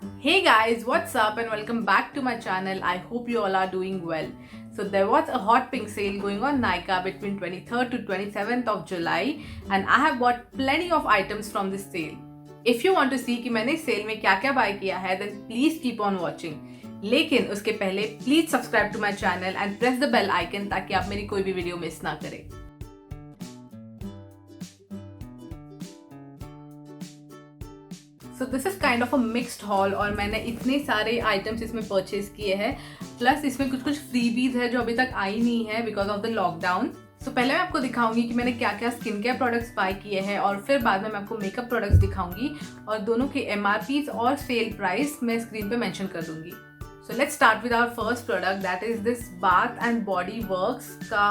Hey guys, what's up and welcome back to my channel. I hope you all are doing well. So there was a hot pink sale going on Nykaa between 23rd to 27th of July and I have bought plenty of items from this sale. If you want to see कि मैंने cell में क्या क्या bye किया है then please keep on watching. लेकिन उसके पहले please subscribe to my channel and press the bell icon ताकि आप मेरी कोई भी वीडियो मिस ना करें. So this is kind of a mixed hall और मैंने इतने सारे आइटम्स इसमें परचेज किए हैं प्लस इसमें कुछ कुछ फ्रीबीज है जो अभी तक आई नहीं है बिकॉज ऑफ द लॉकडाउन. सो पहले मैं आपको दिखाऊंगी कि मैंने क्या क्या स्किन केयर प्रोडक्ट्स बाय किए हैं और फिर बाद में मैं आपको मेकअप प्रोडक्ट्स दिखाऊंगी और दोनों के एमआरपीज और सेल प्राइस मैं स्क्रीन पे मेंशन कर दूंगी. So let's start with our first product that is this Bath and Body Works का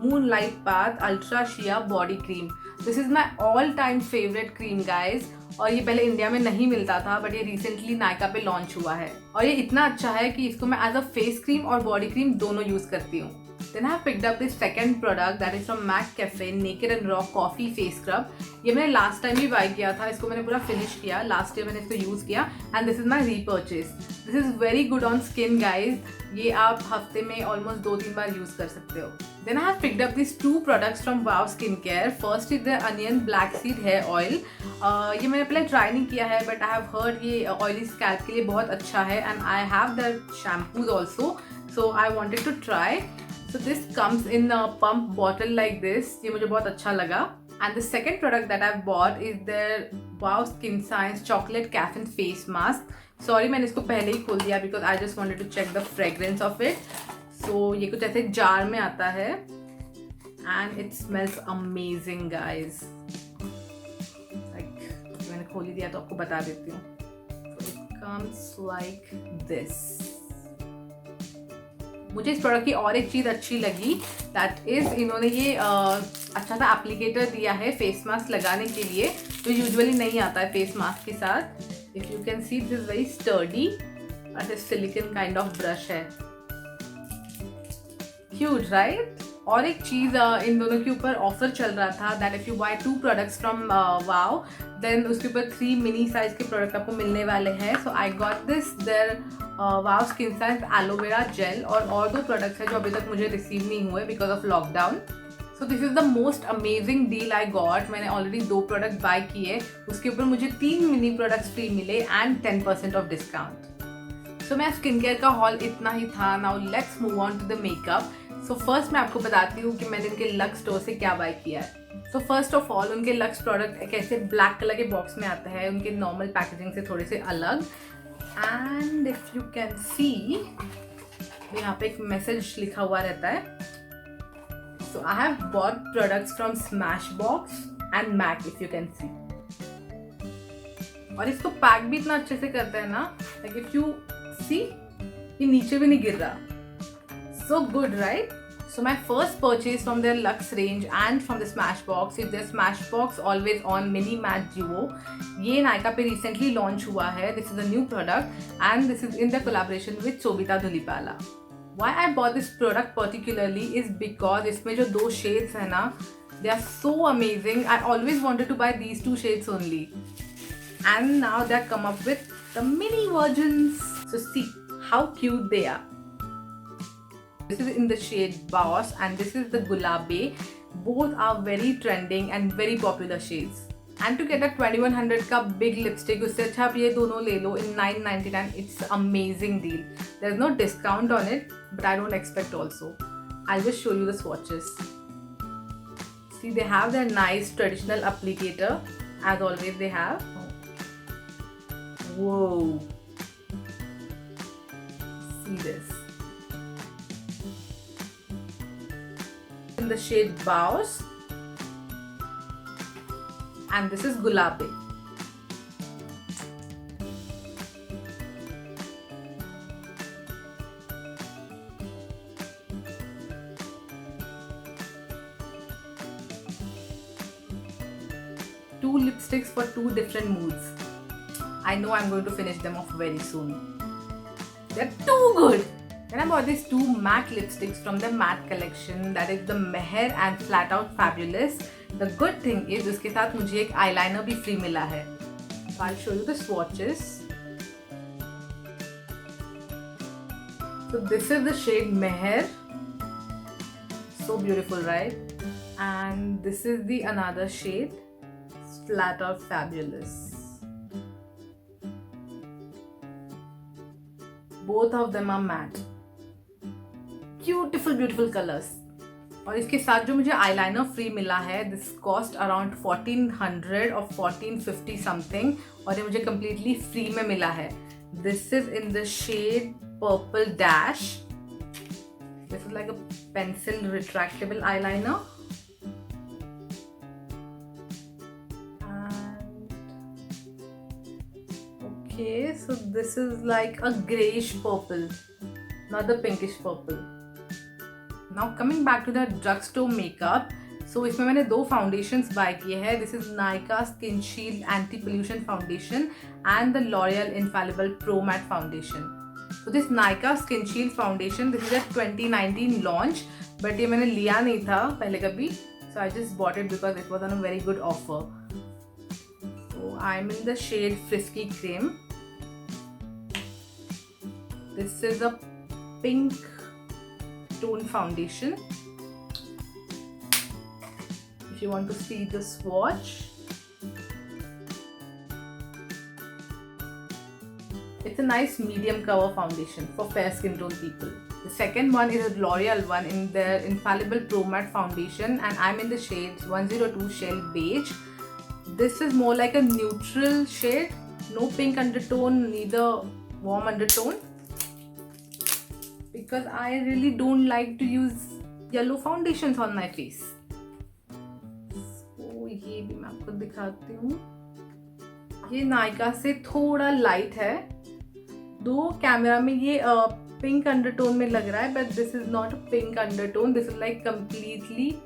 moonlight bath ultra shea body cream. This is my all time favourite cream guys और ये पहले India में नहीं मिलता था बट ये रिसेंटली नायका पे लॉन्च हुआ है और ये इतना अच्छा है कि इसको मैं एज अ फेस क्रीम और बॉडी क्रीम दोनों यूज करती हूँ. Then I have picked up this second product that is from MAC Cafe Naked and Raw Coffee Face Scrub. ये मैंने लास्ट टाइम भी बाय किया था, इसको मैंने पूरा फिनिश किया. लास्ट ईयर मैंने इसको यूज़ किया and this is my repurchase. This is very good on skin guys. ये आप हफ्ते में ऑलमोस्ट 2-3 बार यूज़ कर सकते हो. Then I have picked up these two products from Wow Skincare. First is the Onion Black Seed Hair Oil. ये मैंने पहले ट्राई नहीं किया है बट आई हैव हर्ड ये ऑयली स्कैल्प के लिए बहुत अच्छा है and I have the shampoos also so I wanted to try. So this comes in a pump bottle like this. ये मुझे बहुत अच्छा लगा. And the second product that I've bought is their Wow Skin Science Chocolate Caffeine Face Mask. Sorry मैंने इसको पहले ही खोल दिया because I just wanted to check the fragrance of it. So ये कुछ ऐसे जार में आता है and it smells amazing guys. Like मैंने खोल ही दिया तो आपको बता देती हूँ. So it comes like this. मुझे इस प्रोडक्ट की और एक चीज़ अच्छी लगी दैट इज़ इन्होंने ये अच्छा सा एप्लीकेटर दिया है फेस मास्क लगाने के लिए जो यूजुअली नहीं आता है फेस मास्क के साथ. If you can see this very sturdy और सिलिकॉन काइंड ऑफ ब्रश है. Cute right. और एक चीज़ इन दोनों के ऊपर ऑफर चल रहा था that if you buy 2 products from Wow then उसके ऊपर 3 मिनी साइज के प्रोडक्ट आपको मिलने वाले हैं. So I got this their Wow Skin Science aloe vera gel और 2 प्रोडक्ट्स हैं जो अभी तक मुझे रिसीव नहीं हुए because of lockdown. So this is the most amazing deal I got. मैंने ऑलरेडी 2 प्रोडक्ट बाय किए उसके ऊपर मुझे 3 मिनी प्रोडक्ट्स फ्री मिले एंड 10% ऑफ डिस्काउंट. सो मैं स्किन केयर का हॉल इतना ही था. Now let's move on to the makeup. So first मैं आपको बताती हूँ कि मैंने इनके लक्स स्टोर से क्या बाय किया है. तो फर्स्ट ऑफ ऑल उनके लक्स प्रोडक्ट एक ऐसे ब्लैक कलर के बॉक्स में आता है उनके नॉर्मल पैकेजिंग से थोड़े से अलग. And if you can see यहाँ पे एक मैसेज लिखा हुआ रहता है. So I have bought products from Smashbox and MAC if you can see. और इसको पैक भी इतना अच्छे से करता है ना लाइक इफ यू सी ये नीचे भी नहीं गिर रहा. So good right? So my first purchase from their Luxe range and from the Smashbox is their Smashbox Always On Mini Matte Duo. ये नायका पे recently launch हुआ है. This is a new product and this is in the collaboration with Sobita Dhulipala. Why I bought this product particularly is because इसमें जो 2 shades है ना they are so amazing. I always wanted to buy these 2 shades only. And now they come up with the mini versions. So see how cute they are. This is in the shade Boss and this is the Gulabe. Both are very trending and very popular shades. And to get a 2100 का big lipstick उससे अच्छा आप ये दोनों ले लो in 999. It's amazing deal. There's no discount on it but I don't expect also. I'll just show you the swatches. See they have their nice traditional applicator as always they have. Whoa. See this. In the shade Bows and this is Gulabe. Two lipsticks for 2 different moods. I know I'm going to finish them off very soon. They're too good. Then I bought these 2 matte lipsticks from the matte collection that is the Meher and Flat Out Fabulous. The good thing is उसके साथ मुझे एक eyeliner भी free मिला है. So I'll show you the swatches. So this is the shade Meher. So beautiful, right? And this is the another shade, Flat or Fabulous. Both of them are matte. Beautiful colors. और इसके साथ जो मुझे eyeliner free मिला है, this cost around 1400 or 1450 something, और ये मुझे completely फ्री में मिला है. This is in the shade Purple Dash. This is like a pencil retractable eyeliner. And okay, so this is like a grayish purple, not the pinkish purple. Now coming back to the drugstore makeup, so इसमें मैंने दो foundations buy किए हैं. This is Nykaa Skin Shield Anti Pollution Foundation and the L'Oreal Infallible Pro Matte Foundation. So this Nykaa Skin Shield Foundation, this is a 2019 launch, but ये मैंने लिया नहीं था पहले कभी, so I just bought it because it was on a very good offer. So I'm in the shade Frisky Cream. This is a pink tone foundation. If you want to see the swatch, it's a nice medium cover foundation for fair skin tone people. The second one is a L'Oreal one in their Infallible Pro Matte Foundation, and I'm in the shade 102 Shell Beige. This is more like a neutral shade, no pink undertone, neither warm undertone, because I really don't like to use yellow foundations on my face. So ये भी मैं आपको दिखाती हूँ. ये नायका से थोड़ा light है, दो कैमरा में ये पिंक अंडरटोन में लग रहा है, but this is not a pink undertone. This is like completely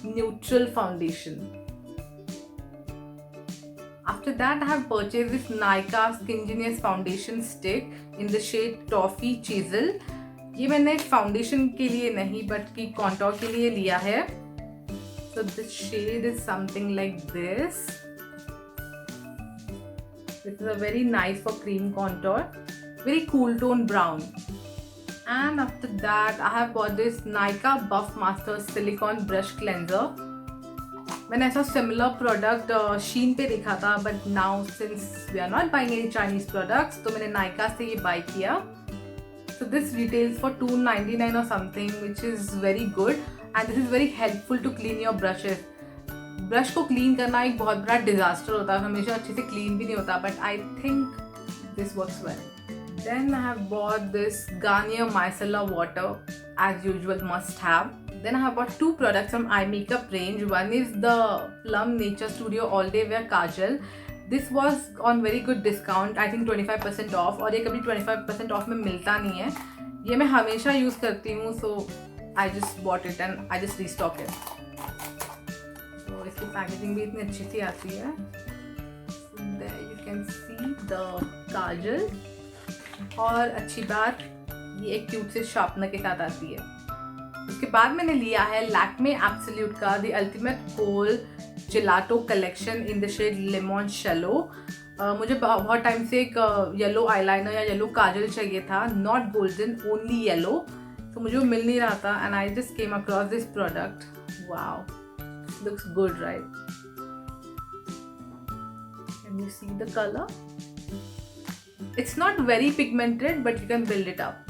neutral foundation. After that, I have purchased this Nykaa Skin Genius foundation stick in the shade Toffee Chisel. ये मैंने foundation के लिए नहीं बल्कि कॉन्टोर के लिए लिया है. So this shade is something like this. This is a very nice for cream contour, very cool tone brown. And after that, I have bought this Nykaa Buff Master Silicone Brush Cleanser. मैंने ऐसा similar product शीन पे देखा था, but now since we are not buying any Chinese products, तो मैंने नायका से ये bye किया. So this retails for $2.99 or something, which is very good, and this is very helpful to clean your brushes. Brush को clean करना एक बहुत बड़ा डिजास्टर होता है, हमेशा अच्छे से क्लीन भी नहीं होता, but I think this works well. Then I have bought this Garnier Micellar Water, as usual, must have. Then I have bought two products from eye makeup range. One is the Plum Nature Studio All Day Wear Kajal. This was on very good discount, I think 25% off, और ये कभी 25% off में मिलता नहीं है. ये मैं हमेशा यूज़ करती हूँ, so I just bought it and I just restock it. So इसकी पैकेजिंग भी इतनी अच्छी सी आती है. So there you can see the काजल, और अच्छी बात ये एक क्यूट से शार्पनर के साथ आती है. उसके बाद मैंने लिया है लैक्मे एब्सोल्यूट का the ultimate kohl gelato collection in the shade lemon cello. मुझे बहुत टाइम से एक येलो आईलाइनर या येलो काजल चाहिए था, नॉट गोल्डन, ओनली येलो. तो मुझे वो मिल नहीं रहा था, and I just came across this product. Wow, looks good, right? Can you see the colour? It's not very pigmented, but you can build it up.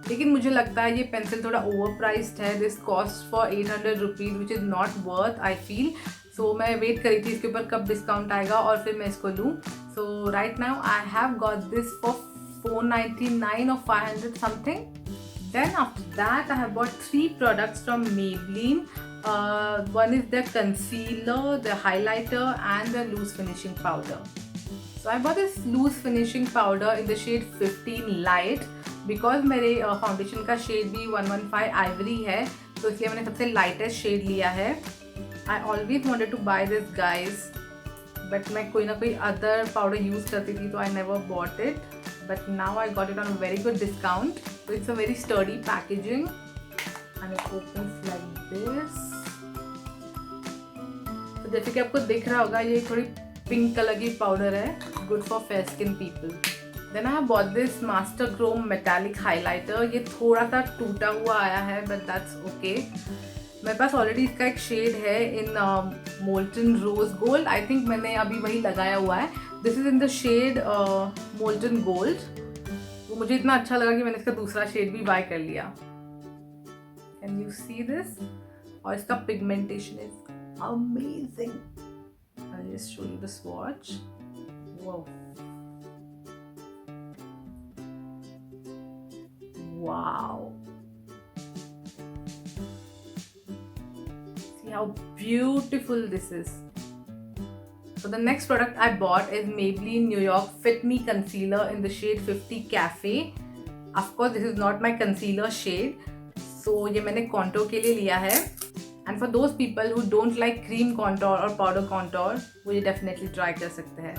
लेकिन मुझे लगता है ये पेंसिल थोड़ा ओवर प्राइस्ड है. This cost for 800 rupees, which is not worth, I feel. So मैं wait करी थी इसके ऊपर कब डिस्काउंट आएगा और फिर मैं इसको लूँ. So right now I have got this for 499 or 500 something. Then after that I have bought 3 products from Maybelline. One is the concealer, the highlighter, and the loose finishing powder. So I bought this loose finishing powder in the shade 15 Light. Because मेरे foundation का shade भी 115 Ivory है, तो इसलिए मैंने सबसे lightest shade लिया है. I always wanted to buy this guys, but मैं कोई ना कोई अदर पाउडर यूज़ करती थी, तो I never bought it. But now I got it on a very good discount. तो it's a very sturdy packaging and it opens like this. तो जैसे कि आपको दिख रहा होगा, ये थोड़ी पिंक कलर की पाउडर है, good for fair skin people. Then I bought this master chrome metallic highlighter. ये थोड़ा सा टूटा हुआ आया है बट दैट्स ओके. मेरे पास ऑलरेडी इसका एक शेड है in molten rose gold. I think मैंने अभी वही लगाया हुआ है. This is in the shade molten gold. वो मुझे इतना अच्छा लगा कि मैंने इसका दूसरा शेड भी बाय कर लिया. Can you see this? और इसका pigmentation is amazing. I'll just show you the swatch. Wow. Wow. See how beautiful this is. So the next product I bought is Maybelline New York Fit Me Concealer in the shade 50 Cafe. Of course, this is not my concealer shade. So ये मैंने contour के लिए लिया है. And for those people who don't like cream contour or powder contour, वो ये definitely try कर सकते हैं.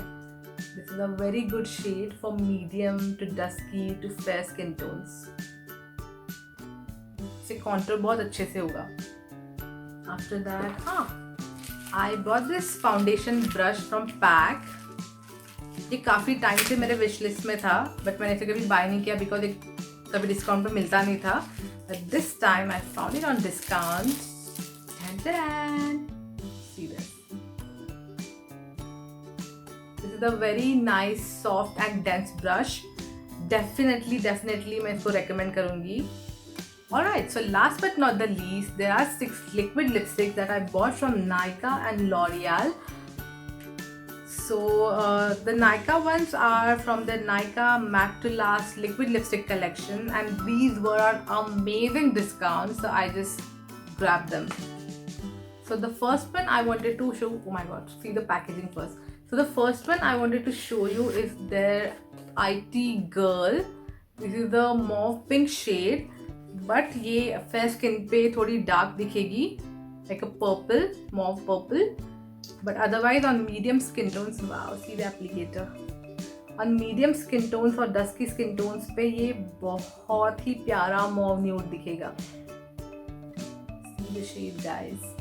This is a very good shade for medium to dusky to fair skin tones. इससे contour बहुत अच्छे से होगा. After that, I bought this foundation brush from PAC. ये काफ़ी टाइम से मेरे विश लिस्ट में था बट मैंने इसे कभी बाय नहीं किया बिकॉज कभी डिस्काउंट पे मिलता नहीं था. But this time I found it on discount. See this. This is a very nice, soft and dense brush. Definitely मैं इसको recommend करूँगी. Alright, so last but not the least, there are 6 liquid lipsticks that I bought from Nykaa and L'Oreal. So the Nykaa ones are from the Nykaa Matte to Last liquid lipstick collection, and these were on amazing discounts, so I just grabbed them. So the first one I wanted to show, oh my god, see the packaging first. So the first one I wanted to show you is their IT Girl. This is the mauve pink shade, but ये fair skin पे थोड़ी dark दिखेगी, like a purple, mauve purple. But otherwise on medium skin tones, wow, see the applicator. On medium skin tones और dusky skin tones पे ये बहुत ही प्यारा mauve nude दिखेगा. See the shade, guys.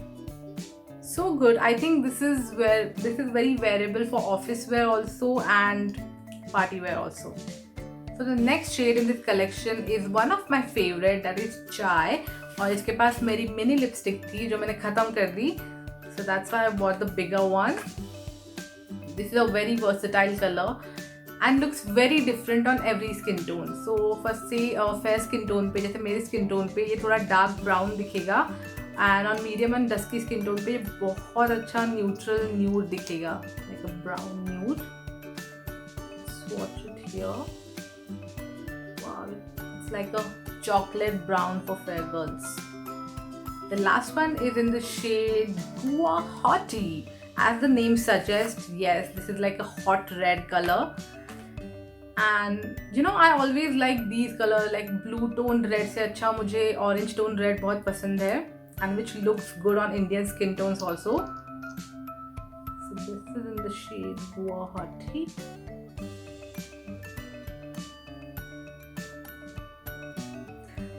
So good. I think this is very wearable for office wear also and party wear also. So the next shade in this collection is one of my favorite, that is Chai. और इसके पास मेरी mini lipstick थी जो मैंने खत्म कर दी. So that's why I bought the bigger one. This is a very versatile color and looks very different on every skin tone. So for say fair skin tone पे, जैसे मेरी skin tone पे ये थोड़ा dark brown दिखेगा, and on medium and dusky skin tone पे बहुत अच्छा neutral nude दिखेगा, like a brown nude. Swatch it here. Wow, it's like a chocolate brown for fair girls. The last one is in the shade Guwahati. As the name suggests, yes, this is like a hot red color. And you know, I always like these colors, like blue toned red से अच्छा मुझे orange toned red बहुत पसंद है, and which looks good on Indian skin tones also. So this is in the shade Guwahati.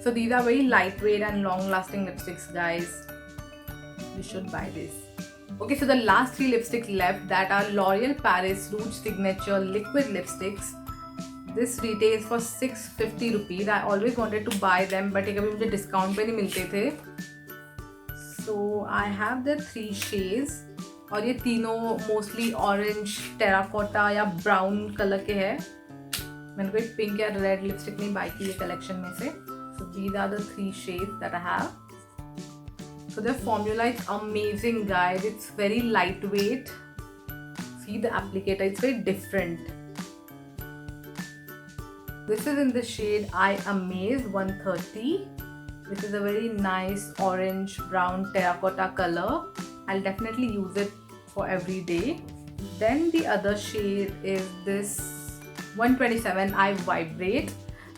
So these are very lightweight and long lasting lipsticks, guys. You should buy this. Okay, so the last 3 lipsticks left, that are L'Oreal Paris Rouge Signature liquid lipsticks. This retails for 650 rupees. I always wanted to buy them, but ये कभी मुझे discount पे नहीं मिलते थे. So I have the 3 shades, और ये तीनों mostly orange, terracotta या brown color के हैं. मैंने कोई pink या red lipstick नहीं buy की ये collection में से. So these are the 3 shades that I have. So the formula is amazing, guys. It's very lightweight. See the applicator, it's very different. This is in the shade I Amaze 130. This is a very nice orange brown terracotta color. I'll definitely use it for every day. Then the other shade is this 127 I Vibrate.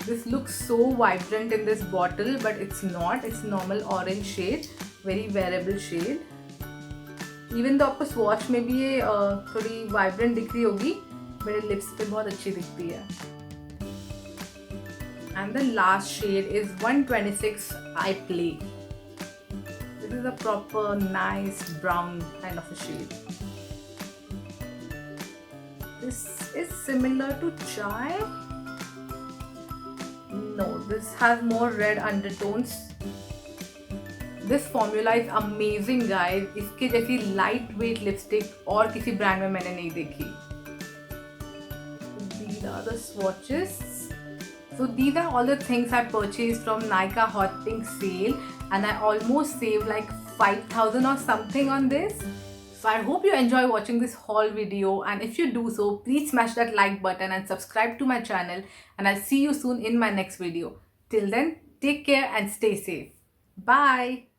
This looks so vibrant in this bottle, but it's not. It's normal orange shade, very wearable shade. Even though आपको swatch में भी ये थोड़ी vibrant दिख रही होगी, मेरे lips पे बहुत अच्छी दिखती है. And the last shade is 126 I Play. This is a proper nice brown kind of a shade. This is similar to Chai. No, this has more red undertones. This formula is amazing guys. इसके जैसी light weight lipstick और किसी brand में मैंने नहीं देखी. These are the swatches. So these are all the things I purchased from Nykaa Hot Pink sale, and I almost saved like 5,000 or something on this. So I hope you enjoy watching this haul video, and if you do so, please smash that like button and subscribe to my channel, and I'll see you soon in my next video. Till then, take care and stay safe. Bye.